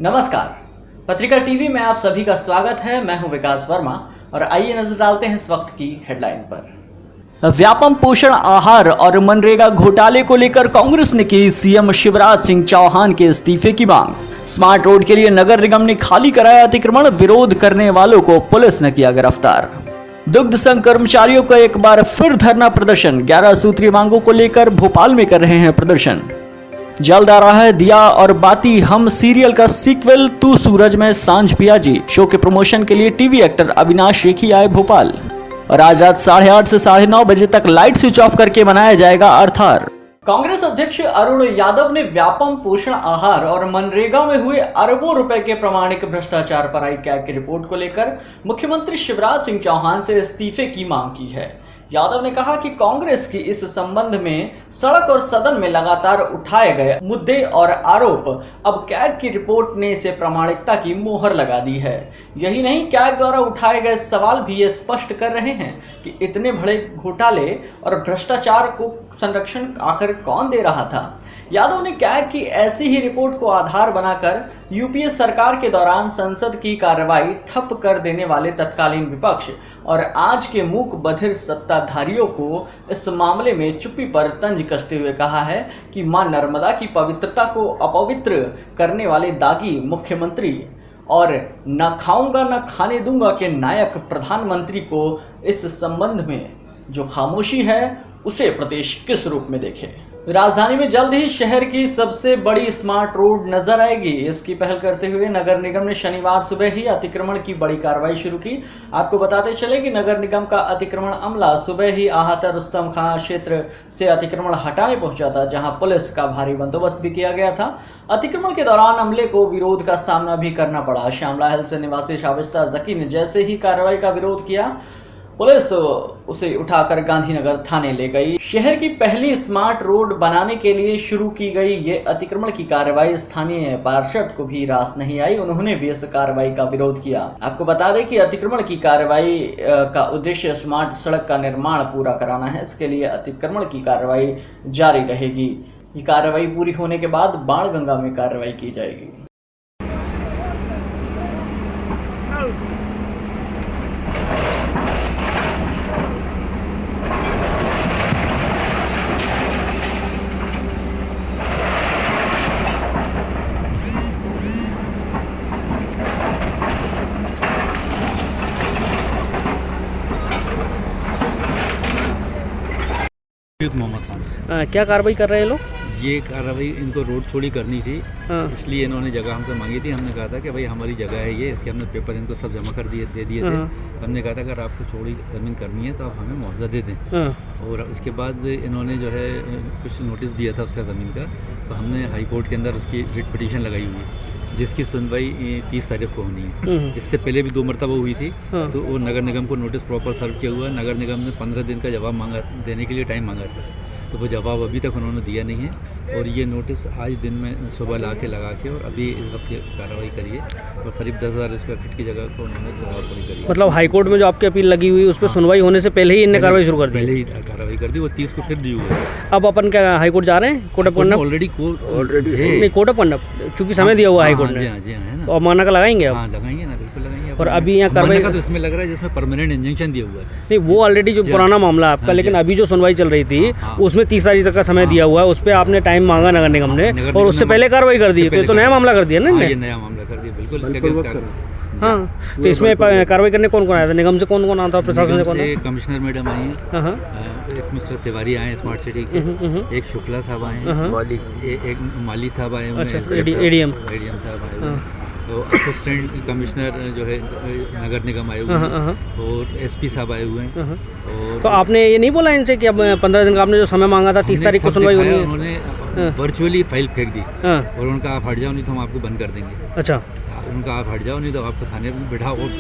नमस्कार, पत्रिका टीवी में आप सभी का स्वागत है। मैं हूं विकास वर्मा और आइए नजर डालते हैं इस वक्त की हेडलाइन पर। व्यापम पोषण आहार और मनरेगा घोटाले को लेकर कांग्रेस ने की सीएम शिवराज सिंह चौहान के इस्तीफे की मांग। स्मार्ट रोड के लिए नगर निगम ने खाली कराया अतिक्रमण, विरोध करने वालों को पुलिस ने किया गिरफ्तार। दुग्ध संघ कर्मचारियों का एक बार फिर धरना प्रदर्शन, 11 सूत्रीय मांगों को लेकर भोपाल में कर रहे हैं प्रदर्शन। जल्द आ रहा है दिया और बाती हम सीरियल का सीक्वल तू सूरज में सांझ पियाजी। शो के प्रमोशन के लिए टीवी एक्टर अविनाश रेखी आए भोपाल। और आज रात 8:30 से 9:30 बजे तक लाइट स्विच ऑफ करके मनाया जाएगा अर्थार। कांग्रेस अध्यक्ष अरुण यादव ने व्यापम पोषण आहार और मनरेगा में हुए अरबों रुपए के प्रमाणिक भ्रष्टाचार पर आई कैग की रिपोर्ट को लेकर मुख्यमंत्री शिवराज सिंह चौहान से इस्तीफे की मांग की है। यादव ने कहा कि कांग्रेस की इस संबंध में सड़क और सदन में लगातार उठाए गए मुद्दे और आरोप अब कैग की रिपोर्ट ने इसे प्रामाणिकता की मोहर लगा दी है। यही नहीं, कैग द्वारा उठाए गए सवाल भी ये स्पष्ट कर रहे हैं कि इतने बड़े घोटाले और भ्रष्टाचार को संरक्षण आखिर कौन दे रहा था। यादव ने कैग की ऐसी ही रिपोर्ट को आधार बनाकर यूपीए सरकार के दौरान संसद की कार्रवाई ठप कर देने वाले तत्कालीन विपक्ष और आज के मूक बधिर सत्ताधारियों को इस मामले में चुप्पी पर तंज कसते हुए कहा है कि मां नर्मदा की पवित्रता को अपवित्र करने वाले दागी मुख्यमंत्री और न खाऊंगा न खाने दूंगा के नायक प्रधानमंत्री को इस संबंध में जो खामोशी है उसे प्रदेश किस रूप में देखे। राजधानी में जल्द ही शहर की सबसे बड़ी स्मार्ट रोड नजर आएगी। इसकी पहल करते हुए नगर निगम ने शनिवार सुबह ही अतिक्रमण की बड़ी कार्रवाई शुरू की। आपको बताते चले कि नगर निगम का अतिक्रमण अमला सुबह ही आहता रुस्तम खां क्षेत्र से अतिक्रमण हटाने पहुंचा था, जहां पुलिस का भारी बंदोबस्त भी किया गया था। अतिक्रमण के दौरान अमले को विरोध का सामना भी करना पड़ा। श्यामला हिल्स निवासी शाबिस्ता जकी ने जैसे ही कार्रवाई का विरोध किया, पुलिस उसे उठाकर गांधीनगर थाने ले गई। शहर की पहली स्मार्ट रोड बनाने के लिए शुरू की गई ये अतिक्रमण की कार्रवाई स्थानीय पार्षद को भी रास नहीं आई। उन्होंने भी इस कार्रवाई का विरोध किया। आपको बता दें कि अतिक्रमण की कार्रवाई का उद्देश्य स्मार्ट सड़क का निर्माण पूरा कराना है। इसके लिए अतिक्रमण की कार्रवाई जारी रहेगी। ये कार्रवाई पूरी होने के बाद बाणगंगा में कार्रवाई की जाएगी। मोहम्मद खान। क्या कार्रवाई कर रहे हैं लोग? ये कार्रवाई इनको रोड छोड़ी करनी थी, इसलिए इन्होंने जगह हमसे मांगी थी। हमने कहा था कि भाई हमारी जगह है ये, इसके हमने पेपर इनको सब जमा कर दे दिए थे। हमने कहा था अगर आपको छोड़ी ज़मीन करनी है तो आप हमें मुआवजा दे दें। और उसके बाद इन्होंने जो है कुछ नोटिस दिया था उसका ज़मीन का, तो हमने हाई कोर्ट के अंदर उसकी रिट पिटीशन लगाई हुई है, जिसकी सुनवाई 30 तारीख को होनी है। इससे पहले भी 2 मरतबा हुई थी, तो वो नगर निगम को नोटिस प्रॉपर सर्व किया हुआ है। नगर निगम ने 15 दिन का जवाब मांगा, देने के लिए टाइम मांगा था, तो वो जवाब अभी तक उन्होंने दिया नहीं है। और ये नोटिस आज दिन में सुबह लगा के और अभी इस वक्त कार्रवाई करी है और करीब 10,000 स्क्वायर फीट की जगह को उन्होंने कार्रवाई करी। मतलब हाईकोर्ट में जो आपकी अपील लगी हुई उस पर सुनवाई होने से पहले ही इनने कार्रवाई शुरू कर दी? पहले ही कार्रवाई कर दी। वो 30 को फिर दी हुई है। अब अपन क्या हाईकोर्ट जा रहे हैं? कोर्ट ऑफ कंडक्ट ऑलरेडी है। नहीं, कोर्ट ऑफ कंडक्ट चूंकि समय दिया हुआ हाईकोर्ट ने। हाँ जी है ना। तो अवमानना का लगाएंगे आप? हाँ लगाएंगे ना, बिल्कुल लगाएंगे। और अभी यहाँ कार्रवाई तो इसमें लग रहा है जिसमें परमानेंट इंजंक्शन दिया हुआ है। नहीं, वो ऑलरेडी जो पुराना मामला है आपका, लेकिन अभी जो सुनवाई चल रही थी उसमें 30 तारीख तक का समय दिया हुआ है। उस पर आपने टाइम मांगा नगर निगम ने और उससे पहले कार्रवाई कर दी, तो नया मामला कर दिया ना? ये नया मामला कर दिया, बिल्कुल। हाँ, तो इसमें कार्रवाई करने कौन कौन आया था? निगम से कौन कौन आता था? प्रशासन से कौन? कमिश्नर मैडम आई हैं, एक मिस्टर तिवारी आए स्मार्ट सिटी के, एक शुक्ला साहब आए हैं, एक माली साहब आए हैं, एडीएम साहब आए हैं, तो असिस्टेंट कमिश्नर जो है नगर निगम आए हुए हैं और एसपी साहब आए हुए हैं। और तो आपने ये नहीं बोला इनसे कि अब 15 दिन का आपने जो समय मांगा था 30 तारीख को सुनवाई होनी है? उन्होंने वर्चुअली फाइल फेंक दी और उनका आप हट जाओ नहीं तो हम आपको बंद कर देंगे। अच्छा, उनका आप हट जाओ नहीं तो आपको थाने में बैठाओ। और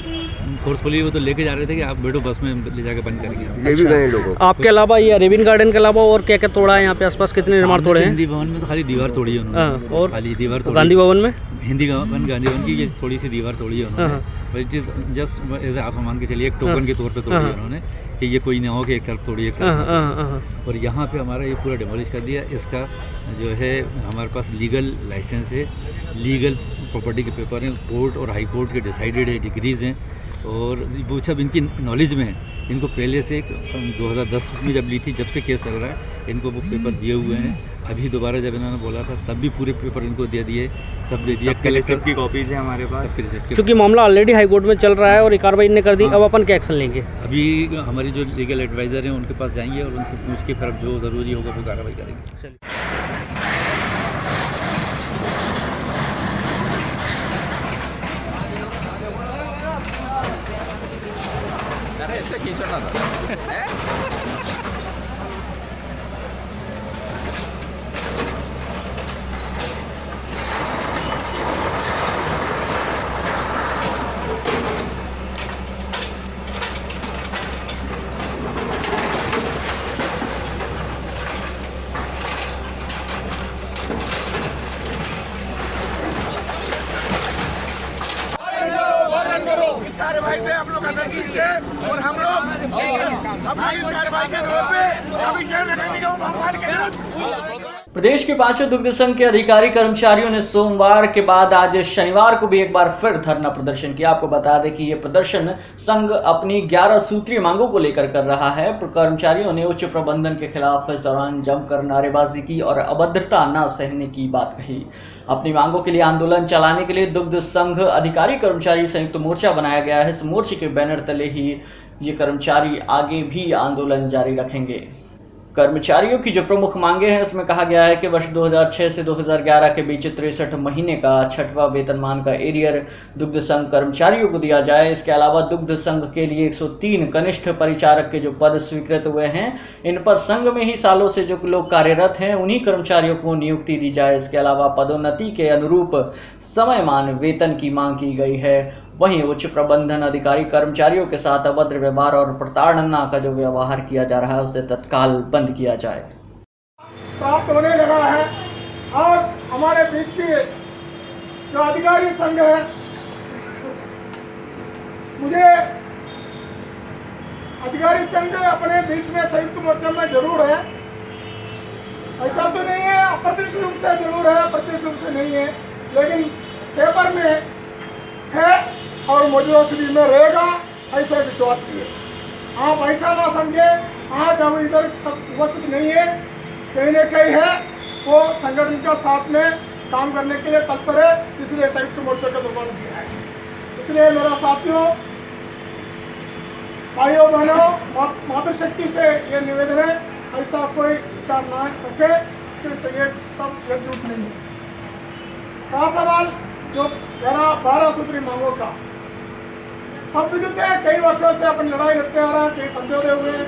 फोर्सफुली वो तो लेके जा रहे थे कि आप बैठो बस में ले जाके बंद करेंगे। ले भी गए लोगों। आपके अलावा ये अरेबियन गार्डन के अलावा और क्या क्या तोड़ा है यहाँ पे आसपास? कितने निर्माण तोड़े हैं? हिंदी भवन में तो खाली दीवार तोड़ी है उन्होंने। और खाली दीवार तोड़ी। गांधी भवन में? हिंदी भवन गांधी भवन की ये थोड़ी सी दीवार तोड़ी है उन्होंने, जस्ट एज आप मान के चलिए एक टोकन के तौर पे तोड़ी है उन्होंने कि ये कोई ना हो कि एक तरफ तोड़ी एक तरफ। और यहाँ पे हमारा ये पूरा डिमोलिश कर दिया। इसका जो है हमारे पास लीगल लाइसेंस है लीगल प्रॉपर्टी के पेपर हैं, कोर्ट और हाई कोर्ट के डिसाइडेड है, डिग्रीज़ हैं, और वो सब इनकी नॉलेज में है। इनको पहले से 2010 में जब ली थी, जब से केस चल रहा है, इनको वो पेपर दिए हुए हैं। अभी दोबारा जब इन्होंने बोला था तब भी पूरे पेपर इनको दे दिए, सब दे दिए। कलेक्टर की कॉपीज है हमारे पास। क्योंकि मामला ऑलरेडी हाई कोर्ट में चल रहा है और कार्रवाई ने कर दी, अब अपन क्या एक्शन लेंगे? अभी हमारी जो लीगल एडवाइज़र हैं उनके पास जाएंगे और उनसे पूछ के फिर जो ज़रूरी होगा वो कार्रवाई करेंगे। ऐसे खींचना था। कार्रवाई पे हम लोग अगर कीजिए और हम लोग हमारी कार्रवाई के तौर पे अभी शहर रखने का मांग के। प्रदेश के 5 दुग्ध संघ के अधिकारी कर्मचारियों ने सोमवार के बाद आज शनिवार को भी एक बार फिर धरना प्रदर्शन किया। आपको बता दें कि ये प्रदर्शन संघ अपनी 11 सूत्रीय मांगों को लेकर कर रहा है। कर्मचारियों ने उच्च प्रबंधन के खिलाफ इस दौरान जमकर नारेबाजी की और अभद्रता न सहने की बात कही। अपनी मांगों के लिए आंदोलन चलाने के लिए दुग्ध संघ अधिकारी कर्मचारी संयुक्त मोर्चा बनाया गया है। इस मोर्चे के बैनर तले ही ये कर्मचारी आगे भी आंदोलन जारी रखेंगे। कर्मचारियों की जो प्रमुख मांगे हैं उसमें कहा गया है कि वर्ष 2006 से 2011 के बीच 63 महीने का 6वां वेतनमान का एरियर दुग्ध संघ कर्मचारियों को दिया जाए। इसके अलावा दुग्ध संघ के लिए 103 कनिष्ठ परिचारक के जो पद स्वीकृत हुए हैं, इन पर संघ में ही सालों से जो लोग कार्यरत हैं उन्हीं कर्मचारियों को नियुक्ति दी जाए। इसके अलावा पदोन्नति के अनुरूप समयमान वेतन की मांग की गई है। वहीं उच्च प्रबंधन अधिकारी कर्मचारियों के साथ अभद्र व्यवहार और प्रताड़ना का जो व्यवहार किया जा रहा है उसे तत्काल बंद किया जाए। प्राप्त होने लगा है और हमारे बीच की जो अधिकारी संघ है, मुझे अधिकारी संघ अपने बीच में संयुक्त मोर्चा में जरूर है, ऐसा तो नहीं है, अप्रत्यक्ष रूप से जरूर है, प्रत्यक्ष रूप से नहीं है, लेकिन पेपर में है और मौजूदा स्थिति में रहेगा, ऐसा विश्वास किए। आप ऐसा ना समझे आज हम इधर उपस्थित नहीं है, कहीं न कहीं है वो संगठन का साथ में काम करने के लिए तत्पर है, इसलिए संयुक्त मोर्चा का निर्माण किया है। इसलिए मेरा साथियों, भाइयों बहनों, मातृशक्ति से ये निवेदन है, ऐसा कोई विचार ना रखे कि सब एकजुट नहीं है। कहा सवाल जो 12 सूत्री मांगों का सब विदित है, कई वर्षों से अपनी लड़ाई लड़ते आ रहा है, कई समझौते हुए हैं,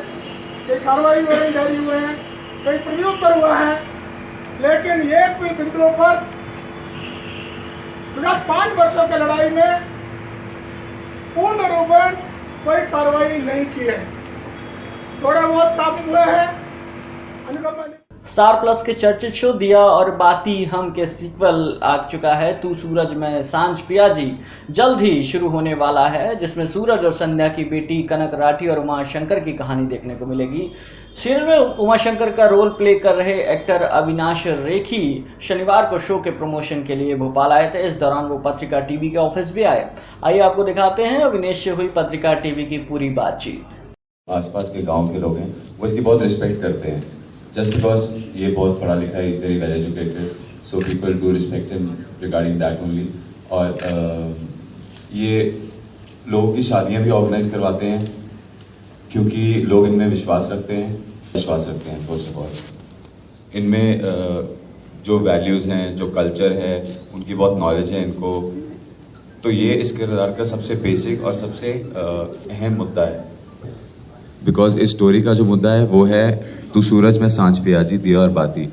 कई कार्रवाई जारी हुए हैं, कई प्रत्युत्तर हुआ है, लेकिन ये कोई बिंदुओं पर विगत 5 वर्षों की लड़ाई में पूर्ण रूपेण कोई कार्रवाई नहीं की है। थोड़े बहुत काम हुए हैं, अनुकंपा। स्टार प्लस के चर्चित शो दिया और बाती हम के सीक्वल आ चुका है तू सूरज में सांझ पिया जी जल्द ही शुरू होने वाला है, जिसमें सूरज और संध्या की बेटी कनक राठी और उमा शंकर की कहानी देखने को मिलेगी। सीरियल में उमा शंकर का रोल प्ले कर रहे एक्टर अविनाश रेखी शनिवार को शो के प्रमोशन के लिए भोपाल आए थे। इस दौरान वो पत्रिका टीवी के ऑफिस भी आए। आइए आपको दिखाते हैं अविनाश से हुई पत्रिका टीवी की पूरी बातचीत। आसपास के गांव के लोग हैं वो इसकी बहुत रिस्पेक्ट करते हैं, जस्ट बिकॉज ये बहुत पढ़ा लिखा है, is very well educated, so people do respect him regarding that only. और ये लोगों की शादियां भी ऑर्गेनाइज करवाते हैं क्योंकि लोग इनमें विश्वास रखते हैं फर्स्ट ऑफ ऑल। इनमें जो वैल्यूज़ हैं, जो कल्चर है, उनकी बहुत नॉलेज है इनको, तो ये इस किरदार का सबसे बेसिक और सबसे अहम मुद्दा है। बिकॉज इस स्टोरी का जो मुद्दा है वो है तू सूरज में सांझ पिया जी दिया और बाती,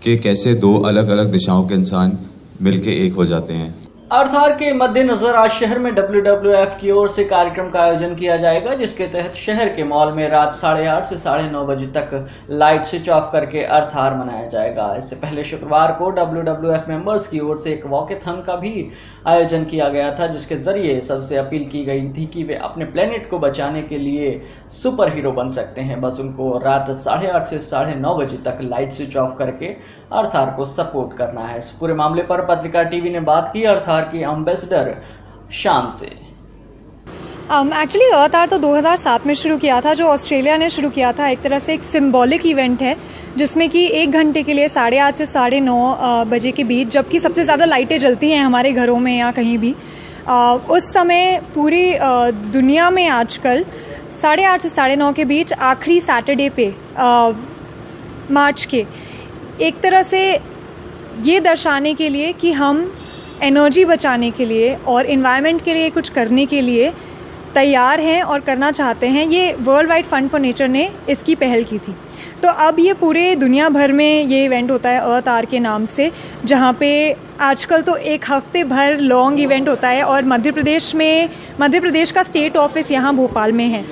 कि कैसे दो अलग अलग दिशाओं के इंसान मिलके एक हो जाते हैं। अर्थार के मद्देनजर आज शहर में WWF की ओर से कार्यक्रम का आयोजन किया जाएगा, जिसके तहत शहर के मॉल में रात 8:30 से 9:30 बजे तक लाइट स्विच ऑफ करके अर्थार मनाया जाएगा। इससे पहले शुक्रवार को WWF मेंबर्स की ओर से एक वॉकेथॉन का भी आयोजन किया गया था, जिसके जरिए सबसे अपील की गई थी कि वे अपने प्लेनेट को बचाने के लिए सुपर हीरो बन सकते हैं। बस उनको रात 8:30 से 9:30 बजे तक लाइट स्विच ऑफ करके अर्थार को सपोर्ट करना है। इस पूरे मामले पर पत्रिका टीवी ने बात की अर्थार की एम्बेसडर शान से। एक्चुअली अर्थ आर तो 2007 में शुरू किया था, जो ऑस्ट्रेलिया ने शुरू किया था। एक तरह से एक सिंबॉलिक इवेंट है जिसमें कि 1 घंटे के लिए 8:30 से 9:30 बजे के बीच, जबकि सबसे ज़्यादा लाइटें जलती हैं हमारे घरों में या कहीं भी, उस समय पूरी दुनिया में आजकल 8:30 से 9:30 के बीच आखिरी सैटरडे पे मार्च के एक तरह से ये दर्शाने के लिए कि हम एनर्जी बचाने के लिए और इन्वायरमेंट के लिए कुछ करने के लिए तैयार हैं और करना चाहते हैं। ये world wide fund for nature ने इसकी पहल की थी। तो अब ये पूरे दुनिया भर में ये इवेंट होता है अर्थ आर के नाम से, जहाँ पे आजकल तो 1 हफ्ते भर लॉन्ग इवेंट होता है। और मध्य प्रदेश का स्टेट ऑफिस यहाँ भोपाल में है।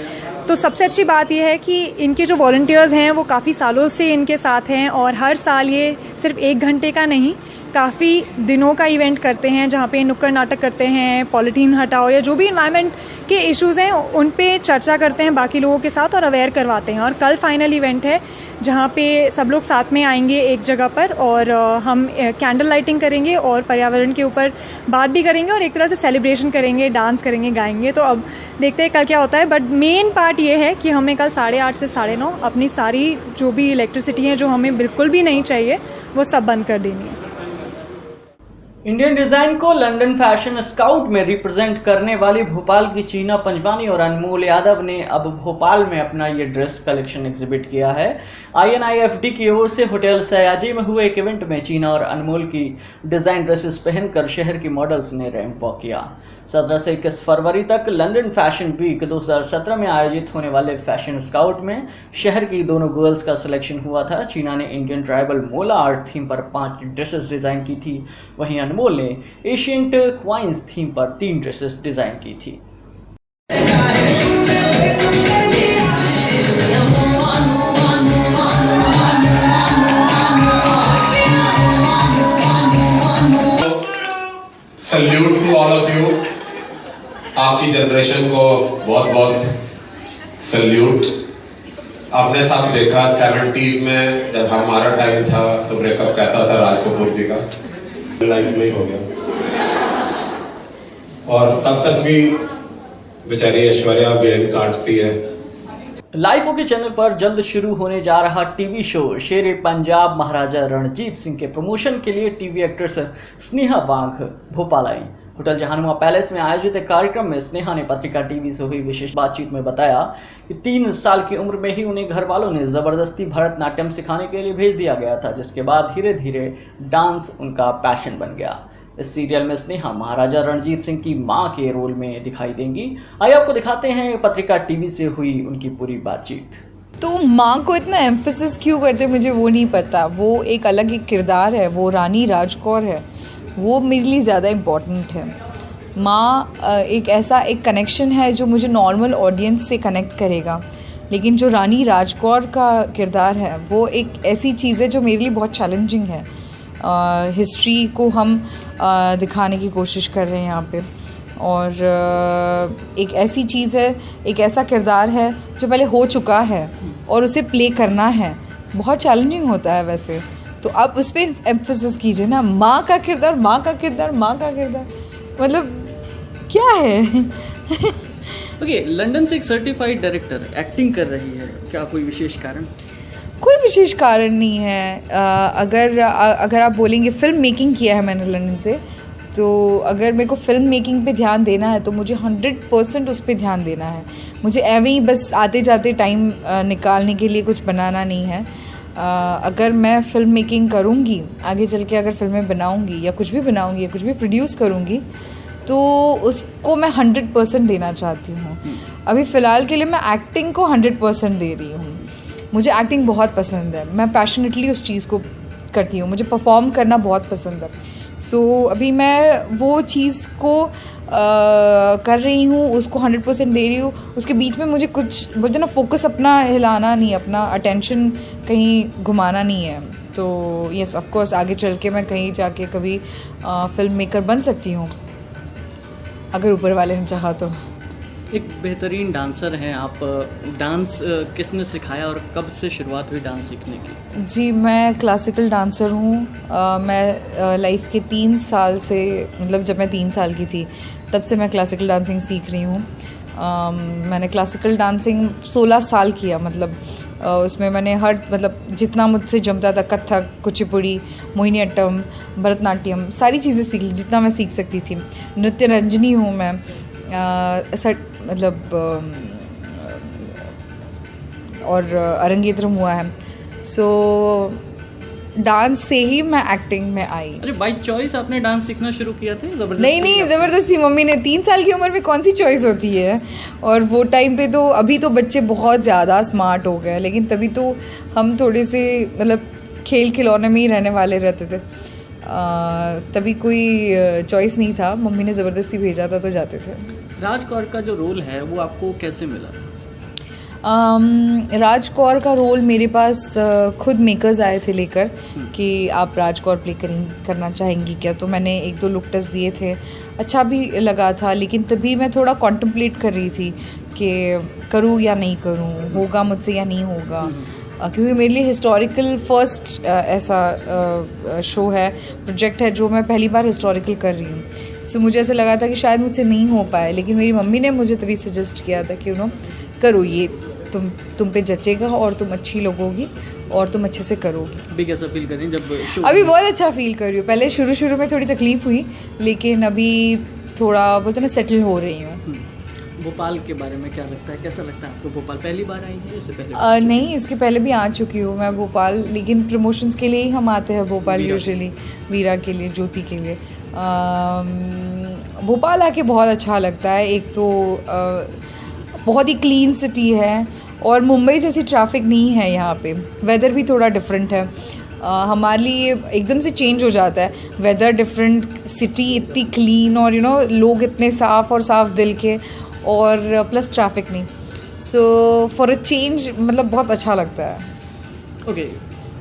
तो सबसे अच्छी बात यह है कि इनके जो वॉलंटियर्स हैं वो काफ़ी सालों से इनके साथ हैं और हर साल ये सिर्फ 1 घंटे का नहीं, काफ़ी दिनों का इवेंट करते हैं, जहाँ पे नुक्कड़ नाटक करते हैं, पॉलीथीन हटाओ या जो भी इन्वायरमेंट के इश्यूज हैं उन पे चर्चा करते हैं बाकी लोगों के साथ और अवेयर करवाते हैं। और कल फाइनल इवेंट है जहाँ पे सब लोग साथ में आएंगे एक जगह पर और हम कैंडल लाइटिंग करेंगे और पर्यावरण के ऊपर बात भी करेंगे और एक तरह से सेलिब्रेशन करेंगे, डांस करेंगे, गाएंगे। तो अब देखते हैं कल क्या होता है। बट मेन पार्ट ये है कि हमें कल 8:30 से 9:30 अपनी सारी जो भी इलेक्ट्रिसिटी है जो हमें बिल्कुल भी नहीं चाहिए वो सब बंद कर देनी है। इंडियन डिजाइन को लंदन फैशन स्काउट में रिप्रेजेंट करने वाली भोपाल की चीना पंजवानी और अनमोल यादव ने अब भोपाल में अपना ये ड्रेस कलेक्शन एग्जिबिट किया है। INIFD की ओर से होटल सयाजी में हुए एक इवेंट में चीना और अनमोल की डिजाइन ड्रेसेस पहनकर शहर की मॉडल्स ने रैंप वॉक किया। 17 से 21 फरवरी तक लंदन फैशन वीक 2017 में आयोजित होने वाले फैशन स्काउट में शहर की दोनों गर्ल्स का सिलेक्शन हुआ था। चीना ने इंडियन ट्राइबल मोला आर्ट थीम पर 5 ड्रेसेस डिजाइन की थी, वहीं अनमोल ने एशियंट क्वाइंस थीम पर 3 ड्रेसेस डिजाइन की थी। Salute to all of you, आपकी जनरेशन को बहुत बहुत सल्यूट। आपने सब देखा 70s में जब हमारा टाइम था तो ब्रेकअप कैसा था राज कपूर जी का, लाइफ में ही हो गया। और तब तक भी बेचारी ऐश्वर्या बेन काटती है। लाइफ ओके चैनल पर जल्द शुरू होने जा रहा टीवी शो शेर पंजाब महाराजा रणजीत सिंह के प्रमोशन के लिए टीवी एक्ट्रेस स्नेहा वाघ भोपाल आई। होटल जहानुमा पैलेस में आयोजित एक कार्यक्रम में स्नेहा ने पत्रिका टीवी से हुई विशेष बातचीत में बताया कि 3 साल की उम्र में ही उन्हें घर वालों ने जबरदस्ती भरतनाट्यम सिखाने के लिए भेज दिया गया था, जिसके बाद धीरे धीरे डांस उनका पैशन बन गया। इस सीरियल में स्नेहा महाराजा रणजीत सिंह की मां के रोल में दिखाई देंगी। आइए आपको दिखाते हैं पत्रिका टीवी से हुई उनकी पूरी बातचीत। तो माँ को इतना एम्फेसिस क्यों करते मुझे वो नहीं पता। वो एक अलग एक किरदार है, वो रानी राजकौर है, वो मेरे लिए ज़्यादा इम्पॉर्टेंट है। माँ एक ऐसा एक कनेक्शन है जो मुझे नॉर्मल ऑडियंस से कनेक्ट करेगा, लेकिन जो रानी राजकौर का किरदार है वो एक ऐसी चीज़ है जो मेरे लिए बहुत चैलेंजिंग है। हिस्ट्री को हम दिखाने की कोशिश कर रहे हैं यहाँ पे, और एक ऐसी चीज़ है, एक ऐसा किरदार है जो पहले हो चुका है और उसे प्ले करना है, बहुत चैलेंजिंग होता है वैसे। तो आप उस पर एम्फेसिस कीजिए ना, माँ का किरदार, माँ का किरदार, माँ का किरदार, मतलब क्या है। ओके, लंदन से एक सर्टिफाइड डायरेक्टर एक्टिंग कर रही है, क्या कोई विशेष कारण? कोई विशेष कारण नहीं है। अगर आप बोलेंगे फिल्म मेकिंग किया है मैंने लंदन से, तो अगर मेरे को फिल्म मेकिंग पे ध्यान देना है तो मुझे 100% उस पर ध्यान देना है। मुझे एवं ही बस आते जाते टाइम निकालने के लिए कुछ बनाना नहीं है। अगर मैं फिल्म मेकिंग करूँगी आगे चल के, अगर फिल्में बनाऊँगी या कुछ भी बनाऊँगी या कुछ भी प्रोड्यूस करूँगी, तो उसको मैं 100% देना चाहती हूँ। अभी फ़िलहाल के लिए मैं एक्टिंग को 100% दे रही हूँ। मुझे एक्टिंग बहुत पसंद है, मैं पैशनेटली उस चीज़ को करती हूँ, मुझे परफॉर्म करना बहुत पसंद है। सो अभी मैं वो चीज़ को कर रही हूँ, उसको 100% दे रही हूँ। उसके बीच में मुझे कुछ बोलते ना, फोकस अपना हिलाना नहीं, अपना अटेंशन कहीं घुमाना नहीं है। तो यस, ऑफ कोर्स आगे चल के मैं कहीं जाके कभी फिल्म मेकर बन सकती हूँ, अगर ऊपर वाले ने चाहा तो। एक बेहतरीन डांसर हैं आप। डांस किसने सिखाया और कब से शुरुआत हुई डांस सीखने की? जी, मैं क्लासिकल डांसर हूँ। मैं लाइफ के 3 साल से, मतलब जब मैं 3 साल की थी तब से मैं क्लासिकल डांसिंग सीख रही हूँ। मैंने क्लासिकल डांसिंग 16 साल किया, मतलब उसमें मैंने हर, मतलब जितना मुझसे जमता था, कथक, कुचिपुड़ी, मोहिनीअट्टम, भरतनाट्यम, सारी चीज़ें सीख ली जितना मैं सीख सकती थी। नृत्य रंजनी हूँ मैं, मतलब और अरंगेत्रम हुआ है। सो डांस से ही मैं एक्टिंग में आई। अरे बाय चॉइस आपने डांस सीखना शुरू किया था? जबरदस्ती? नहीं, ज़बरदस्ती। मम्मी ने, 3 साल की उम्र में कौन सी चॉइस होती है। और वो टाइम पे तो, अभी तो बच्चे बहुत ज़्यादा स्मार्ट हो गए, लेकिन तभी तो हम थोड़े से, मतलब खेल खिलौने में ही रहने वाले रहते थे। तभी कोई चॉइस नहीं था, मम्मी ने ज़बरदस्ती भेजा था तो जाते थे। राज कौर का जो रोल है वो आपको कैसे मिला था? राज कौर का रोल मेरे पास खुद मेकर्स आए थे लेकर कि आप राज कौर प्ले करना चाहेंगी क्या। तो मैंने 1-2 लुक टेस्ट दिए थे, अच्छा भी लगा था। लेकिन तभी मैं थोड़ा कॉन्टम्पलेट कर रही थी कि करूँ या नहीं करूँ, होगा मुझसे या नहीं होगा। क्योंकि मेरे लिए हिस्टोरिकल फर्स्ट ऐसा शो है, प्रोजेक्ट है जो मैं पहली बार हिस्टोरिकल कर रही हूँ। सो मुझे ऐसा लगा था कि शायद मुझसे नहीं हो पाए, लेकिन मेरी मम्मी ने मुझे तभी सजेस्ट किया था कि करो, ये तुम पे जचेगा और तुम अच्छी लगोगी और तुम अच्छे से करोगी। अभी कैसा फील कर रही हैं जब शो? अभी बहुत अच्छा फील कर रही हूँ। पहले शुरू में थोड़ी तकलीफ हुई, लेकिन अभी थोड़ा बोलते ना सेटल हो रही हूँ। भोपाल के बारे में क्या लगता है, कैसा लगता है आपको? भोपाल पहली बार आई है इससे पहले? नहीं, इसके पहले भी आ चुकी हूँ मैं भोपाल, लेकिन प्रमोशंस के लिए ही हम आते हैं भोपाल यूजुअली, वीरा के लिए, ज्योति के लिए। भोपाल आके बहुत अच्छा लगता है। एक तो बहुत ही क्लीन सिटी है और मुंबई जैसी ट्रैफिक नहीं है यहाँ पे। वेदर भी थोड़ा डिफरेंट है हमारे लिए, एकदम से चेंज हो जाता है वेदर। डिफरेंट सिटी इतनी क्लीन और लोग इतने साफ़ और साफ दिल के, और प्लस ट्रैफिक नहीं। सो फॉर अ चेंज मतलब बहुत अच्छा लगता है। ओके,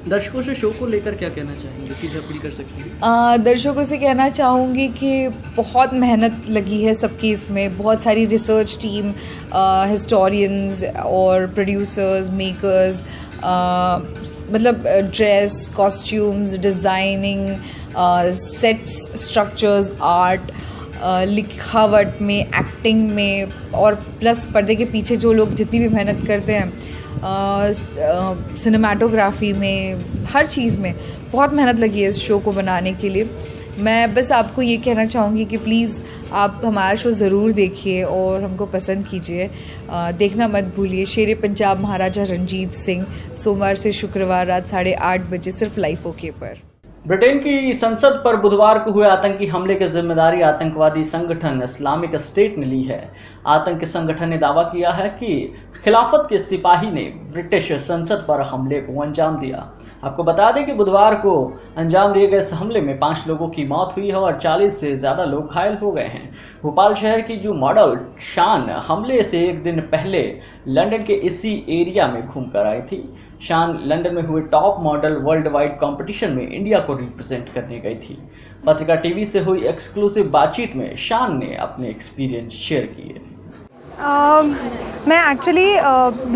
दर्शकों से शो को लेकर क्या कहना चाहेंगे, सीधे अपील कर सकती हैं? दर्शकों से कहना चाहूँगी कि बहुत मेहनत लगी है सबकी इसमें, बहुत सारी रिसर्च टीम, हिस्टोरियंस और प्रोड्यूसर्स, मेकर्स, मतलब dress, costumes, designing, sets, structures, art, लिखावट में, एक्टिंग में, और प्लस पर्दे के पीछे जो लोग जितनी भी मेहनत करते हैं, सिनेमाटोग्राफी में, हर चीज़ में बहुत मेहनत लगी है इस शो को बनाने के लिए। मैं बस आपको ये कहना चाहूँगी कि प्लीज़ आप हमारा शो ज़रूर देखिए और हमको पसंद कीजिए। देखना मत भूलिए। शेर पंजाब महाराजा रणजीत सिंह, सोमवार से शुक्रवार रात 8:30 बजे, सिर्फ लाइफ ओके पर। ब्रिटेन की संसद पर बुधवार को हुए आतंकी हमले की जिम्मेदारी आतंकवादी संगठन इस्लामिक स्टेट ने ली है। आतंकी संगठन ने दावा किया है कि खिलाफत के सिपाही ने ब्रिटिश संसद पर हमले को अंजाम दिया। आपको बता दें कि बुधवार को अंजाम दिए गए इस हमले में 5 लोगों की मौत हुई है और 40 से ज़्यादा लोग घायल हो गए हैं। भोपाल शहर की जो मॉडल शान हमले से एक दिन पहले लंदन के इसी एरिया में घूम कर आई थी। शान लंदन में हुए top model world wide competition में इंडिया को रिप्रेजेंट करने गई थी। पत्रिका टीवी से हुई एक्सक्लूसिव बातचीत में शान ने अपने एक्सपीरियंस शेयर किए। मैं एक्चुअली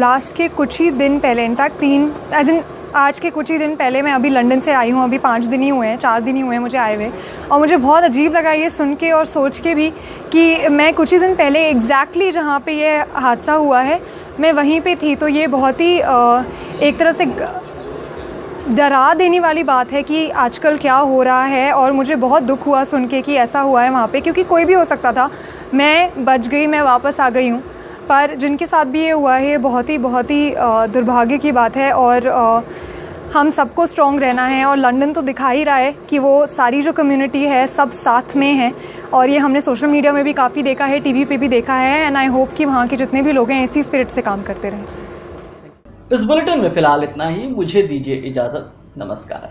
लास्ट के कुछ ही दिन पहले, इनफैक्ट आज के कुछ ही दिन पहले मैं अभी लंदन से आई हूँ। अभी 5 दिन ही हुए हैं, 4 दिन ही हुए हैं मुझे आए हुए, और मुझे बहुत अजीब लगा ये सुन के और सोच के भी कि मैं कुछ ही दिन पहले एग्जैक्टली जहाँ पे ये हादसा हुआ है मैं वहीं पे थी। तो ये बहुत ही एक तरह से डरा देने वाली बात है कि आजकल क्या हो रहा है, और मुझे बहुत दुख हुआ सुन के कि ऐसा हुआ है वहाँ पे, क्योंकि कोई भी हो सकता था। मैं बच गई, मैं वापस आ गई हूँ, पर जिनके साथ भी ये हुआ है ये बहुत ही दुर्भाग्य की बात है। और हम सबको स्ट्रॉन्ग रहना है, और लंदन तो दिखा ही रहा है कि वो सारी जो कम्युनिटी है सब साथ में है, और ये हमने सोशल मीडिया में भी काफ़ी देखा है, टीवी पे भी देखा है। एंड आई होप कि वहाँ के जितने भी लोग हैं इसी स्पिरिट से काम करते रहें। इस बुलेटिन में फिलहाल इतना ही। मुझे दीजिए इजाज़त। नमस्कार।